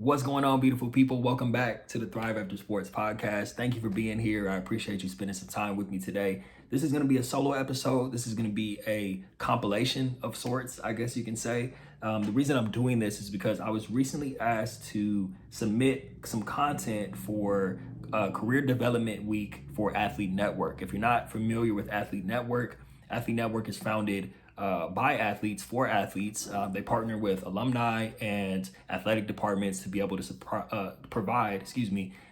What's going on, beautiful people? Welcome back to the Thrive After Sports podcast. Thank you for being here. I appreciate you spending some time with me today. This is going to be a solo episode. This is going to be a compilation of sorts, I guess you can say. The reason I'm doing this is because I was recently asked to submit some content for Career Development Week for Athlete Network. If you're not familiar with Athlete Network is founded by athletes for athletes. They partner with alumni and athletic departments to be able to provide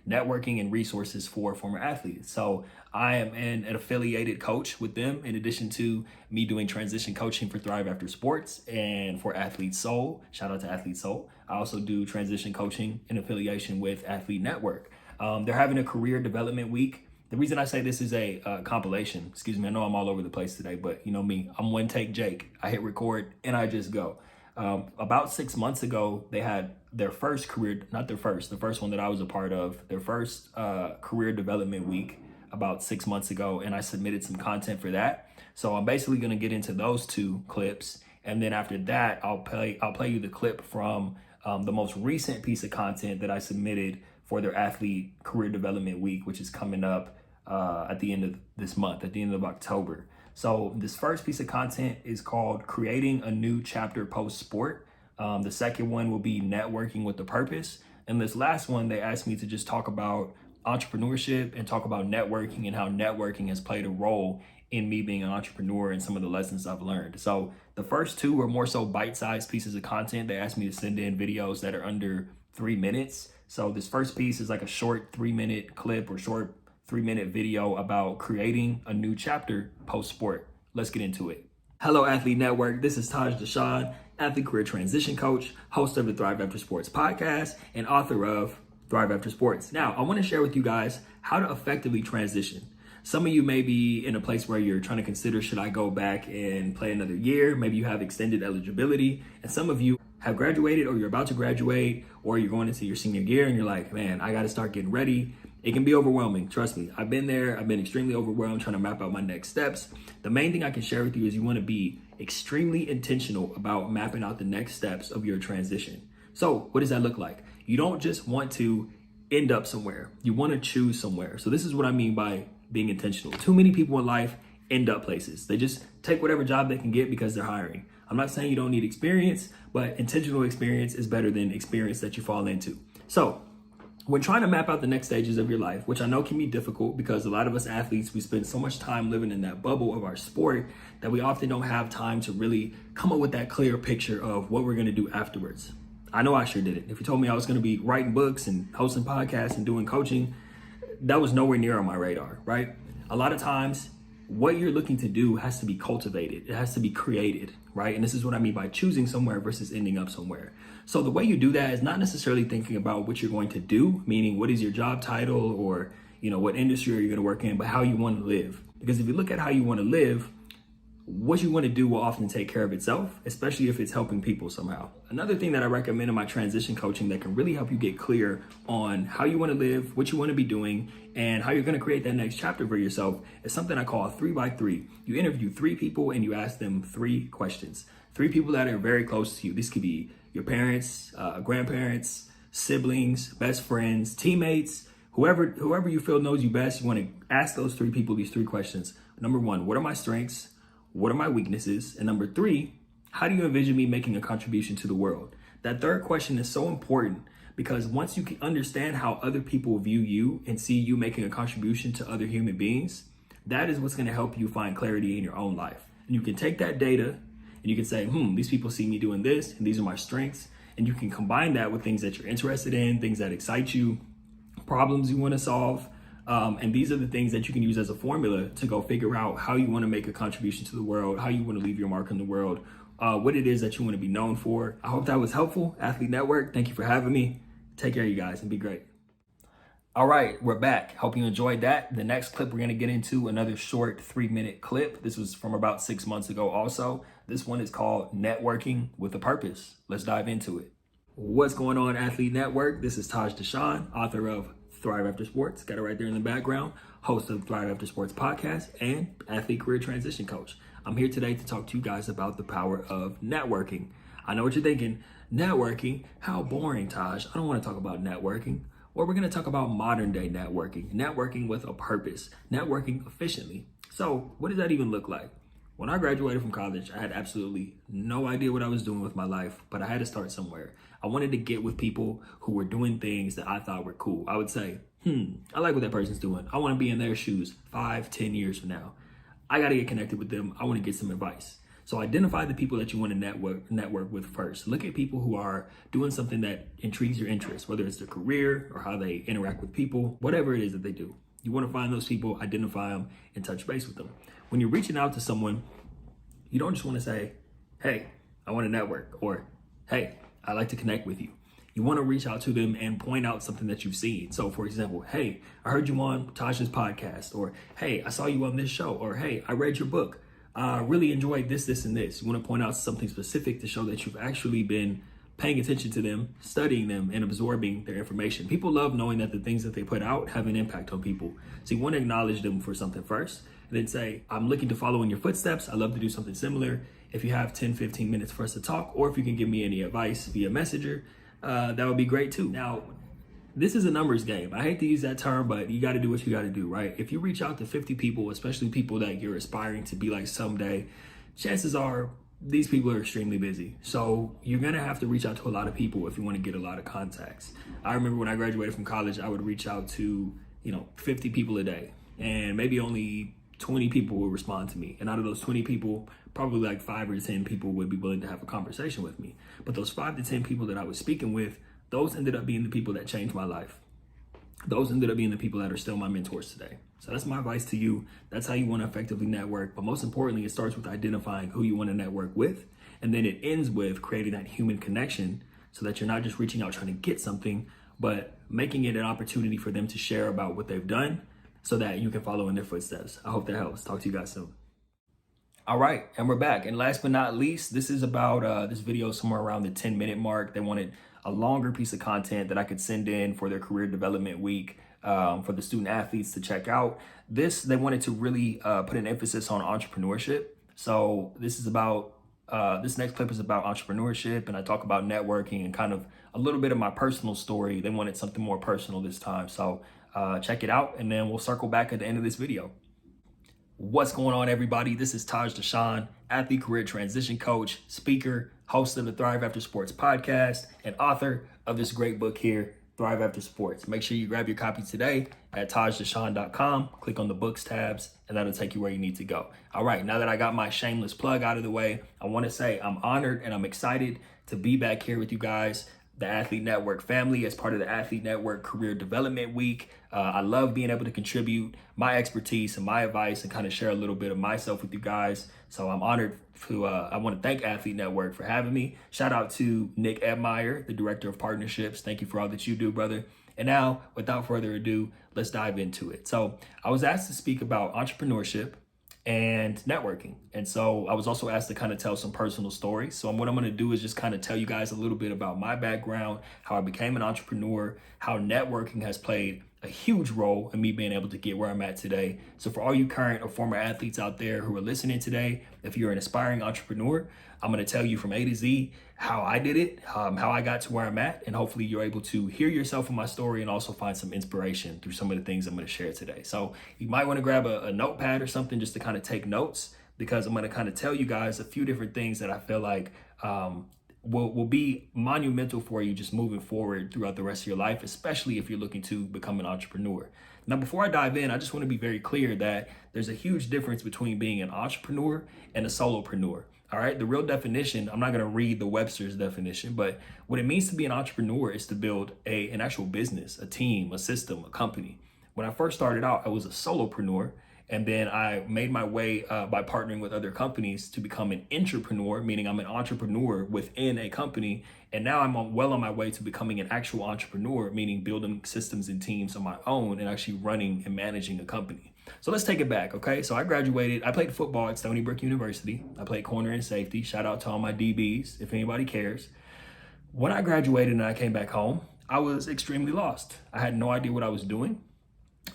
networking and resources for former athletes. So I am an affiliated coach with them, in addition to me doing transition coaching for Thrive After Sports and for Athlete Soul. Shout out to Athlete Soul. I also do transition coaching in affiliation with Athlete Network. They're having a career development week. The reason I say this is a compilation, I know I'm all over the place today, but you know me, I'm one take Jake. I hit record and I just go. About 6 months ago, they had their first the first one that I was a part of, their first career development week about 6 months ago, and I submitted some content for that. So I'm basically gonna get into those two clips, and then after that, I'll play you the clip from the most recent piece of content that I submitted for their athlete career development week, which is coming up at the end of this month, at the end of October. So this first piece of content is called Creating a New Chapter Post-Sport. The second one will be Networking with a Purpose. And this last one, they asked me to just talk about entrepreneurship and talk about networking and how networking has played a role in me being an entrepreneur and some of the lessons I've learned. So the first two are more so bite-sized pieces of content. They asked me to send in videos that are under 3 minutes. So this first piece is like a short 3-minute clip or short 3-minute video about creating a new chapter post-sport. Let's get into it. Hello, Athlete Network. This is Taj Deshawn, athlete career transition coach, host of the Thrive After Sports podcast, and author of Thrive After Sports. Now, I want to share with you guys how to effectively transition. Some of you may be in a place where you're trying to consider, should I go back and play another year? Maybe you have extended eligibility, and some of you have graduated, or you're about to graduate, or you're going into your senior year and you're like, man, I got to start getting ready. It can be overwhelming. Trust me, I've been there. I've been extremely overwhelmed trying to map out my next steps. The main thing I can share with you is you want to be extremely intentional about mapping out the next steps of your transition. So what does that look like? You don't just want to end up somewhere. You want to choose somewhere. So this is what I mean by being intentional. Too many people in life end up places. They just take whatever job they can get because they're hiring. I'm not saying you don't need experience, but intentional experience is better than experience that you fall into. So when trying to map out the next stages of your life, which I know can be difficult because a lot of us athletes, we spend so much time living in that bubble of our sport that we often don't have time to really come up with that clear picture of what we're going to do afterwards. I know I sure didn't. If you told me I was going to be writing books and hosting podcasts and doing coaching, that was nowhere near on my radar, right? A lot of times, what you're looking to do has to be cultivated. It has to be created, right? And this is what I mean by choosing somewhere versus ending up somewhere. So the way you do that is not necessarily thinking about what you're going to do, meaning what is your job title or, what industry are you going to work in, but how you want to live. Because if you look at how you want to live, what you want to do will often take care of itself, especially if it's helping people somehow. Another thing that I recommend in my transition coaching that can really help you get clear on how you want to live, what you want to be doing, and how you're going to create that next chapter for yourself is something I call 3x3. You interview 3 people and you ask them 3 questions. 3 people that are very close to you. This could be your parents, grandparents, siblings, best friends, teammates, whoever you feel knows you best. You want to ask those 3 people these 3 questions. Number 1, what are my strengths? What are my weaknesses? And number 3, how do you envision me making a contribution to the world? That third question is so important because once you can understand how other people view you and see you making a contribution to other human beings, that is what's going to help you find clarity in your own life. And you can take that data and you can say, these people see me doing this and these are my strengths. And you can combine that with things that you're interested in, things that excite you, problems you want to solve. And these are the things that you can use as a formula to go figure out how you want to make a contribution to the world, how you want to leave your mark in the world, what it is that you want to be known for. I hope that was helpful. Athlete Network, thank you for having me. Take care, you guys, and be great. All right, we're back. Hope you enjoyed that. The next clip we're going to get into, another short 3-minute clip. This was from about 6 months ago also. This one is called Networking with a Purpose. Let's dive into it. What's going on, Athlete Network? This is Taj Deshawn, author of Thrive After Sports, got it right there in the background, host of Thrive After Sports podcast, and athlete career transition coach. I'm here today to talk to you guys about the power of networking. I know what you're thinking. Networking, how boring, Taj. I don't want to talk about networking. Or we're going to talk about modern day networking with a purpose, networking efficiently. So what does that even look like? When I graduated from college, I had absolutely no idea what I was doing with my life, but I had to start somewhere. I wanted to get with people who were doing things that I thought were cool. I would say, I like what that person's doing. I want to be in their shoes 5-10 years from now. I got to get connected with them. I want to get some advice. So identify the people that you want to network with first. Look at people who are doing something that intrigues your interest, whether it's their career or how they interact with people, whatever it is that they do. You want to find those people, identify them, and touch base with them. When you're reaching out to someone, you don't just want to say, hey, I want to network, or hey, I'd like to connect with you. You want to reach out to them and point out something that you've seen. So for example, hey, I heard you on Tasha's podcast, or hey, I saw you on this show, or hey, I read your book. I really enjoyed this, and this. You want to point out something specific to show that you've actually been paying attention to them, studying them, and absorbing their information. People love knowing that the things that they put out have an impact on people. So you want to acknowledge them for something first, and then say, I'm looking to follow in your footsteps. I'd love to do something similar. If you have 10-15 minutes for us to talk, or if you can give me any advice via messenger, that would be great too. Now, this is a numbers game. I hate to use that term, but you got to do what you got to do, right? If you reach out to 50 people, especially people that you're aspiring to be like someday, chances are these people are extremely busy. So you're going to have to reach out to a lot of people if you want to get a lot of contacts. I remember when I graduated from college, I would reach out to, 50 people a day, and maybe only 20 people would respond to me. And out of those 20 people, probably like 5 or 10 people would be willing to have a conversation with me. But those 5 to 10 people that I was speaking with, those ended up being the people that changed my life. Those ended up being the people that are still my mentors today. So that's my advice to you. That's how you want to effectively network. But most importantly, it starts with identifying who you want to network with. And then it ends with creating that human connection so that you're not just reaching out trying to get something, but making it an opportunity for them to share about what they've done so that you can follow in their footsteps. I hope that helps. Talk to you guys soon. All right, and we're back. And last but not least, this is about this video somewhere around the 10-minute mark. They wanted a longer piece of content that I could send in for their career development week for the student athletes to check out. They wanted to really put an emphasis on entrepreneurship. So this is about, this next clip is about entrepreneurship, and I talk about networking and kind of a little bit of my personal story. They wanted something more personal this time. So check it out, and then we'll circle back at the end of this video. What's going on, everybody? This is Taj Deshawn, athlete career transition coach, speaker, host of the Thrive After Sports podcast, and author of this great book here, Thrive After Sports. Make sure you grab your copy today at tajdeshawn.com. Click on the books tabs, and that'll take you where you need to go. All right, now that I got my shameless plug out of the way, I want to say I'm honored and I'm excited to be back here with you guys, the Athlete Network family, as part of the Athlete Network Career Development Week. I love being able to contribute my expertise and my advice and kind of share a little bit of myself with you guys. So I'm honored to, I want to thank Athlete Network for having me. Shout out to Nick Edmeyer, the Director of Partnerships. Thank you for all that you do, brother. And now, without further ado, let's dive into it. So I was asked to speak about entrepreneurship and networking. And so I was also asked to kind of tell some personal stories. So what I'm going to do is just kind of tell you guys a little bit about my background, how I became an entrepreneur, how networking has played a huge role in me being able to get where I'm at today. So for all you current or former athletes out there who are listening today, if you're an aspiring entrepreneur, I'm going to tell you from A to Z how I did it, how I got to where I'm at, and hopefully you're able to hear yourself in my story and also find some inspiration through some of the things I'm going to share today. So you might want to grab a notepad or something just to kind of take notes, because I'm going to kind of tell you guys a few different things that I feel like will be monumental for you just moving forward throughout the rest of your life, especially if you're looking to become an entrepreneur. Now, before I dive in, I just want to be very clear that there's a huge difference between being an entrepreneur and a solopreneur. All right, the real definition, I'm not going to read the Webster's definition, but what it means to be an entrepreneur is to build an actual business, a team, a system, a company. When I first started out, I was a solopreneur. And then I made my way by partnering with other companies to become an intrapreneur, meaning I'm an entrepreneur within a company. And now I'm well on my way to becoming an actual entrepreneur, meaning building systems and teams on my own and actually running and managing a company. So let's take it back, okay? So I graduated. I played football at Stony Brook University. I played corner and safety. Shout out to all my DBs, if anybody cares. When I graduated and I came back home, I was extremely lost. I had no idea what I was doing.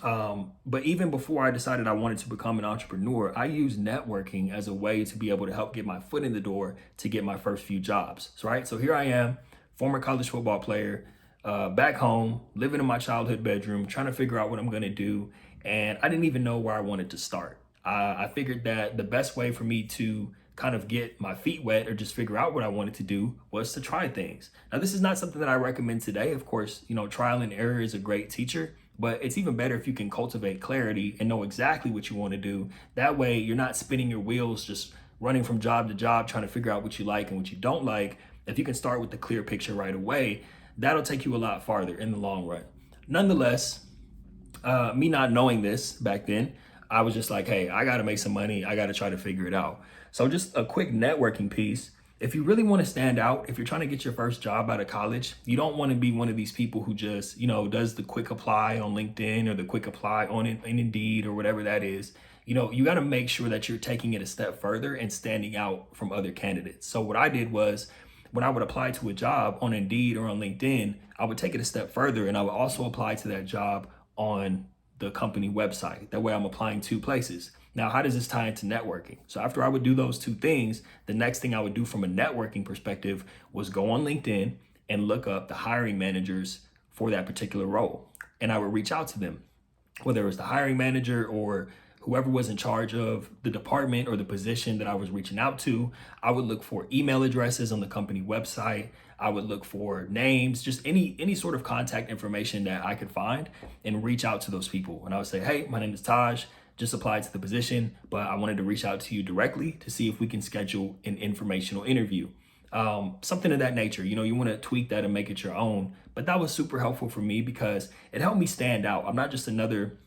But even before I decided I wanted to become an entrepreneur, I used networking as a way to be able to help get my foot in the door to get my first few jobs. So, right. So here I am. former college football player, back home, living in my childhood bedroom, trying to figure out what I'm going to do. And I didn't even know where I wanted to start. I figured that the best way for me to kind of get my feet wet or just figure out what I wanted to do was to try things. Now, this is not something that I recommend today. Of course, trial and error is a great teacher, but it's even better if you can cultivate clarity and know exactly what you want to do. That way, you're not spinning your wheels, just running from job to job, trying to figure out what you like and what you don't like. If you can start with the clear picture right away, that'll take you a lot farther in the long run. Nonetheless, me not knowing this back then, I was just like, hey, I got to make some money. I got to try to figure it out. So just a quick networking piece. If you really want to stand out, if you're trying to get your first job out of college, you don't want to be one of these people who just, does the quick apply on LinkedIn or the quick apply on Indeed or whatever that is. You got to make sure that you're taking it a step further and standing out from other candidates. So what I did was, when I would apply to a job on Indeed or on LinkedIn, I would take it a step further and I would also apply to that job on the company website. That way I'm applying 2 places. Now, how does this tie into networking? So after I would do those 2 things, the next thing I would do from a networking perspective was go on LinkedIn and look up the hiring managers for that particular role. And I would reach out to them, whether it was the hiring manager or whoever was in charge of the department or the position that I was reaching out to. I would look for email addresses on the company website. I would look for names, just any sort of contact information that I could find and reach out to those people. And I would say, hey, my name is Taj, just applied to the position, but I wanted to reach out to you directly to see if we can schedule an informational interview. Something of that nature. You want to tweak that and make it your own. But that was super helpful for me because it helped me stand out. I'm not just another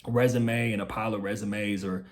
resume and a pile of resumes or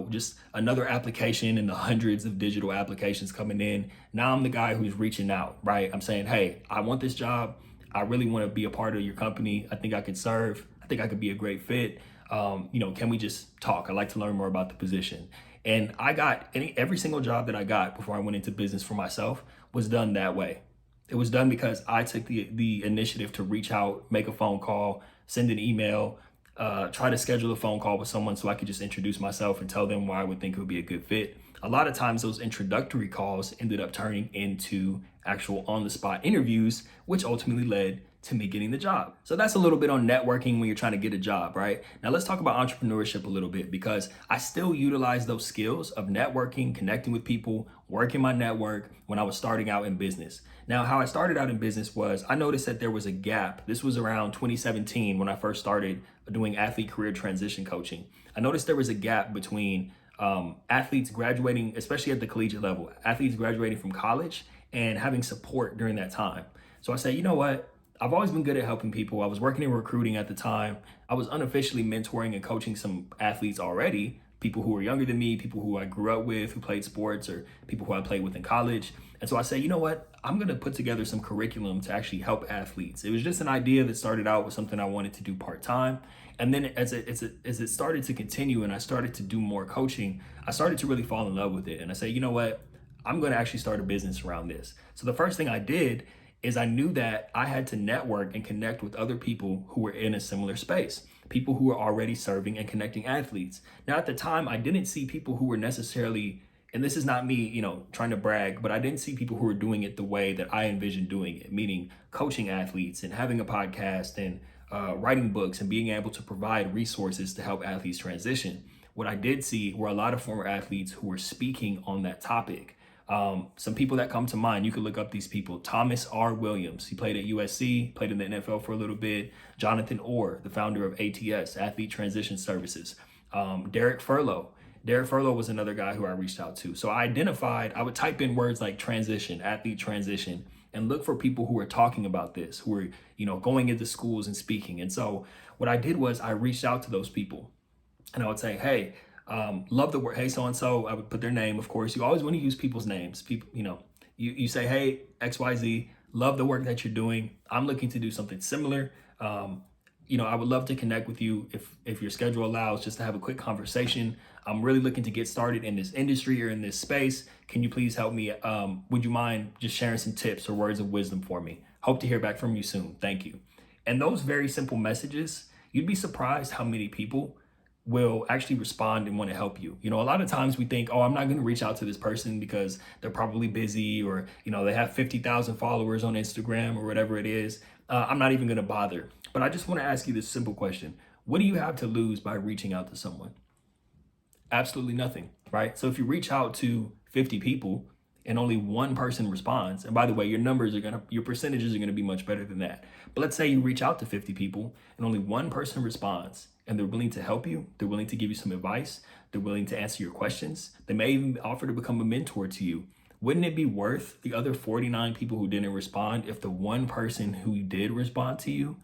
just another application in the hundreds of digital applications coming in. Now I'm the guy who's reaching out, right? I'm saying, hey, I want this job. I really want to be a part of your company. I think I could serve. I think I could be a great fit. Can we just talk? I'd like to learn more about the position. And I got every single job that I got before I went into business for myself was done that way. It was done because I took the initiative to reach out, make a phone call, send an email, try to schedule a phone call with someone so I could just introduce myself and tell them why I would think it would be a good fit. A lot of times those introductory calls ended up turning into actual on-the-spot interviews, which ultimately led to me getting the job. So that's a little bit on networking when you're trying to get a job, right? Now let's talk about entrepreneurship a little bit because I still utilize those skills of networking, connecting with people, working my network when I was starting out in business. Now, how I started out in business was I noticed that there was a gap. This was around 2017 when I first started doing athlete career transition coaching. I noticed there was a gap between athletes graduating, especially at the collegiate level, athletes graduating from college and having support during that time. So I said, you know what? I've always been good at helping people. I was working in recruiting at the time. I was unofficially mentoring and coaching some athletes already, people who were younger than me, people who I grew up with, who played sports, or people who I played with in college. And so I said, you know what? I'm going to put together some curriculum to actually help athletes. It was just an idea that started out with something I wanted to do part-time. And then as it started to continue and I started to do more coaching, I started to really fall in love with it. And I said, you know what? I'm going to actually start a business around this. So the first thing I did is I knew that I had to network and connect with other people who were in a similar space, people who were already serving and connecting athletes. Now, at the time, I didn't see people who were necessarily, and this is not me, trying to brag, but I didn't see people who were doing it the way that I envisioned doing it, meaning coaching athletes and having a podcast and writing books and being able to provide resources to help athletes transition. What I did see were a lot of former athletes who were speaking on that topic. Some people that come to mind, you can look up these people. Thomas R. Williams, he played at USC, played in the NFL for a little bit. Jonathan Orr, the founder of ATS, Athlete Transition Services. Derek Furlow. Derek Furlow was another guy who I reached out to. So I would type in words like transition, athlete transition, and look for people who are talking about this, who are, going into schools and speaking. And so what I did was I reached out to those people and I would say, hey, love the work. Hey, so-and-so, I would put their name, of course. You always want to use people's names. People, you say, hey, XYZ, love the work that you're doing. I'm looking to do something similar. I would love to connect with you if your schedule allows, just to have a quick conversation. I'm really looking to get started in this industry or in this space. Can you please help me? Would you mind just sharing some tips or words of wisdom for me? Hope to hear back from you soon. Thank you. And those very simple messages, you'd be surprised how many people will actually respond and want to help you. You know, a lot of times we think, oh, I'm not going to reach out to this person because they're probably busy, or, you know, they have 50,000 followers on Instagram or whatever it is. I'm not even going to bother. But I just want to ask you this simple question. What do you have to lose by reaching out to someone? Absolutely nothing, right? So if you reach out to 50 people and only one person responds, and by the way, your percentages are gonna be much better than that. But let's say you reach out to 50 people and only one person responds, and they're willing to help you, they're willing to give you some advice, they're willing to answer your questions, they may even offer to become a mentor to you. Wouldn't it be worth the other 49 people who didn't respond if the one person who did respond to you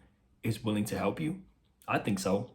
is willing to help you? I think so.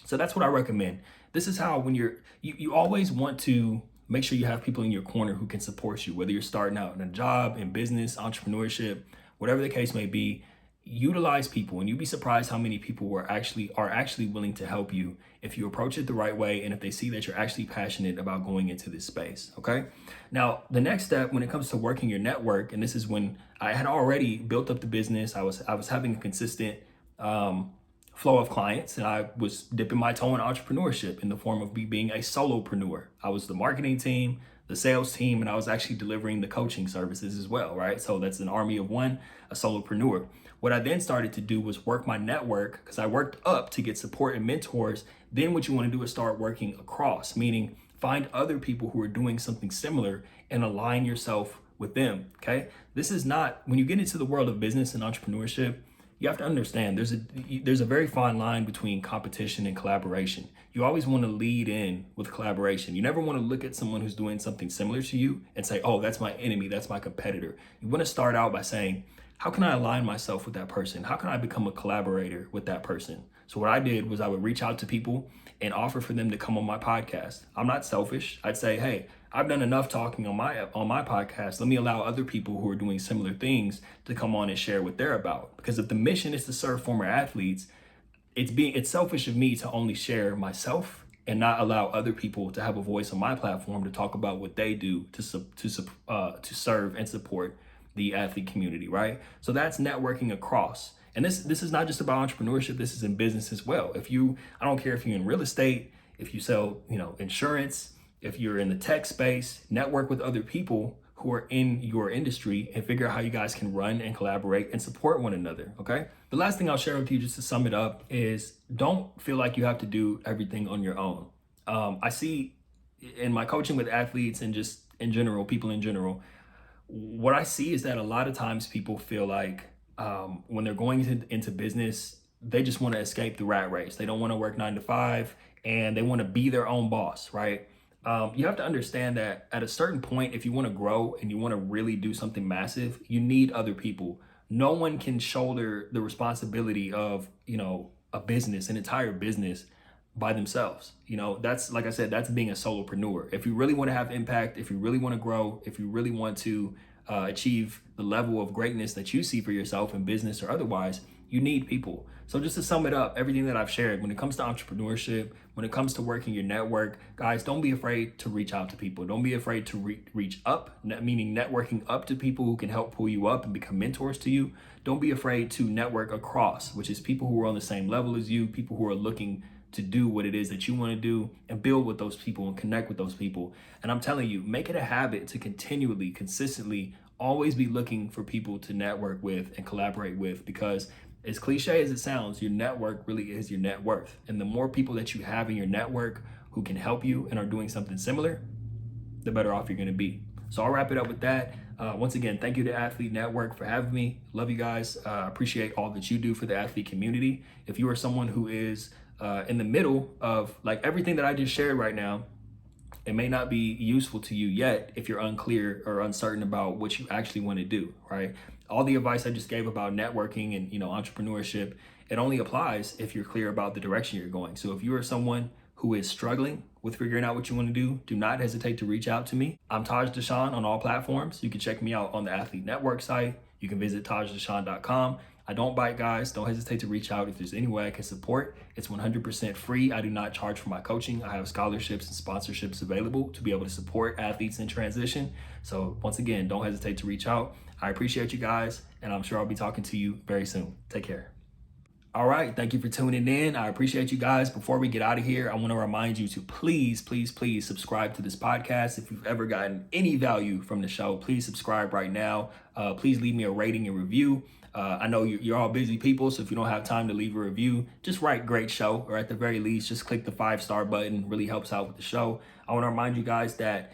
So that's what I recommend. This is how, when you always want to make sure you have people in your corner who can support you, whether you're starting out in a job, in business, entrepreneurship, whatever the case may be. Utilize people, and you'd be surprised how many people are actually willing to help you if you approach it the right way, and if they see that you're actually passionate about going into this space. Okay. Now, the next step when it comes to working your network, and this is when I had already built up the business, I was having a consistent flow of clients, and I was dipping my toe in entrepreneurship in the form of me being a solopreneur. I was the marketing team, the sales team, and I was actually delivering the coaching services as well, right? So that's an army of one, a solopreneur. What I then started to do was work my network, because I worked up to get support and mentors. Then what you want to do is start working across, meaning find other people who are doing something similar and align yourself with them, okay? This is not, when you get into the world of business and entrepreneurship, you have to understand there's a very fine line between competition and collaboration. You always want to lead in with collaboration. You never want to look at someone who's doing something similar to you and say, oh, that's my enemy, that's my competitor. You want to start out by saying, how can I align myself with that person? How can I become a collaborator with that person? So what I did was I would reach out to people and offer for them to come on my podcast. I'm not selfish. I'd say, hey, I've done enough talking on my podcast. Let me allow other people who are doing similar things to come on and share what they're about. Because if the mission is to serve former athletes, it's selfish of me to only share myself and not allow other people to have a voice on my platform to talk about what they do to serve and support the athlete community, right? So that's networking across. And this is not just about entrepreneurship. This is in business as well. I don't care if you're in real estate, if you sell, insurance, if you're in the tech space, network with other people who are in your industry and figure out how you guys can run and collaborate and support one another, okay? The last thing I'll share with you, just to sum it up, is don't feel like you have to do everything on your own. I see in my coaching with athletes and just in general, people in general, what I see is that a lot of times people feel like when they're going into business, they just want to escape the rat race. They don't want to work 9 to 5, and they want to be their own boss, right? You have to understand that at a certain point, if you want to grow and you want to really do something massive, you need other people. No one can shoulder the responsibility of, a business, an entire business by themselves. That's, like I said, that's being a solopreneur. If you really want to have impact, if you really want to grow, if you really want to achieve the level of greatness that you see for yourself in business or otherwise, you need people. So just to sum it up, everything that I've shared, when it comes to entrepreneurship, when it comes to working your network, guys, don't be afraid to reach out to people. Don't be afraid to reach up, meaning networking up to people who can help pull you up and become mentors to you. Don't be afraid to network across, which is people who are on the same level as you, people who are looking to do what it is that you want to do, and build with those people and connect with those people. And I'm telling you, make it a habit to continually, consistently, always be looking for people to network with and collaborate with, because as cliche as it sounds, your network really is your net worth. And the more people that you have in your network who can help you and are doing something similar, the better off you're going to be. So I'll wrap it up with that. Once again, thank you to Athlete Network for having me. Love you guys. Appreciate all that you do for the athlete community. If you are someone who is in the middle of like everything that I just shared right now, it may not be useful to you yet if you're unclear or uncertain about what you actually want to do, right? All the advice I just gave about networking and entrepreneurship, it only applies if you're clear about the direction you're going. So if you are someone who is struggling with figuring out what you want to do not hesitate to reach out to me. I'm Taj Deshawn on all platforms. You can check me out on the Athlete Network site. You can visit tajdeshawn.com. I don't bite, guys. Don't hesitate to reach out if there's any way I can support. It's 100% free. I do not charge for my coaching. I have scholarships and sponsorships available to be able to support athletes in transition. So once again, don't hesitate to reach out. I appreciate you guys, and I'm sure I'll be talking to you very soon. Take care. All right, thank you for tuning in. I appreciate you guys. Before we get out of here, I want to remind you to please subscribe to this podcast. If you've ever gotten any value from the show, please subscribe right now. Please leave me a rating and review. I know you're all busy people, so if you don't have time to leave a review, just write great show, or at the very least, just click the 5-star button. Really helps out with the show. I want to remind you guys that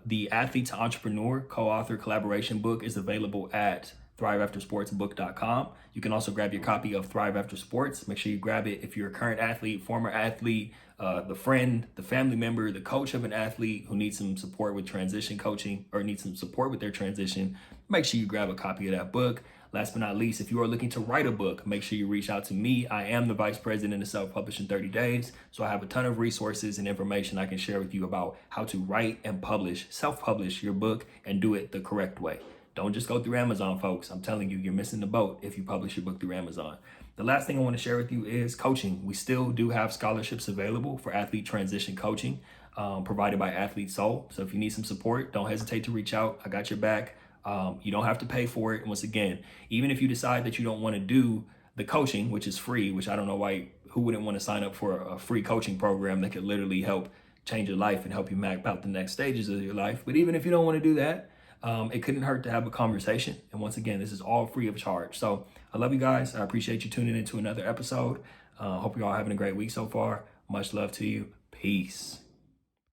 the Athlete to Entrepreneur co-author collaboration book is available at ThriveAfterSportsBook.com. You can also grab your copy of Thrive After Sports. Make sure you grab it if you're a current athlete, former athlete, the friend, the family member, the coach of an athlete who needs some support with transition coaching or needs some support with their transition. Make sure you grab a copy of that book. Last but not least, if you are looking to write a book, make sure you reach out to me. I am the vice president of Self-Publish in 30 Days. So I have a ton of resources and information I can share with you about how to write and publish, self-publish your book and do it the correct way. Don't just go through Amazon, folks. I'm telling you, you're missing the boat if you publish your book through Amazon. The last thing I want to share with you is coaching. We still do have scholarships available for athlete transition coaching provided by Athlete Soul. So if you need some support, don't hesitate to reach out. I got your back. You don't have to pay for it. And once again, even if you decide that you don't want to do the coaching, which is free, which I don't know who wouldn't want to sign up for a free coaching program that could literally help change your life and help you map out the next stages of your life. But even if you don't want to do that, it couldn't hurt to have a conversation. And once again, this is all free of charge. So I love you guys. I appreciate you tuning into another episode. Hope you're all having a great week so far. Much love to you. Peace.